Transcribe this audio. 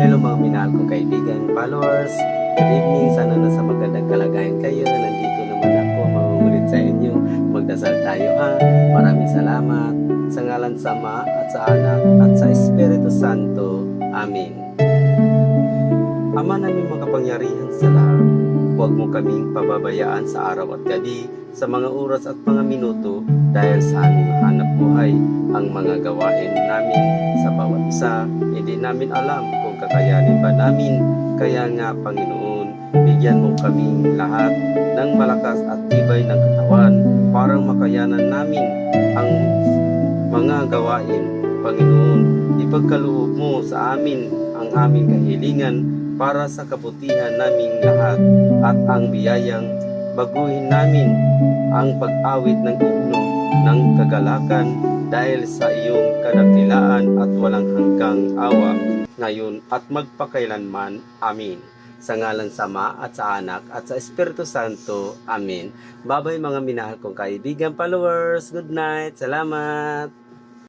Hello mga minahal kong kaibigan, followers. Good evening, sana nasa magandang kalagayan kayo. Nandito naman ako, mangungulit sa inyo. Magdasal tayo ha. Maraming salamat. Sa ngalan sa Ama at sa Anak at sa Espiritu Santo. Amen. Ama namin makapangyarihan sa lahat, huwag mo kaming pababayaan sa araw at gabi, sa mga oras at mga minuto, dahil sa aming hanap buhay, ang mga gawain namin sa bawat isa, hindi namin alam kung kakayanin ba namin. Kaya nga, Panginoon, bigyan mo kaming lahat ng malakas at tibay ng katawan para makayanan namin ang mga gawain. Panginoon, ipagkaloob mo sa amin ang aming kahilingan para sa kabutihan naming lahat at ang biyayang baguhin namin ang pag-awit ng himno ng kagalakan dahil sa iyong kadakilaan at walang hanggang awa ngayon at magpakailanman. Amin. Sa ngalan sa Ama at sa Anak at sa Espiritu Santo. Amen. Babay mga minahal kong kaibigan, followers. Good night. Salamat.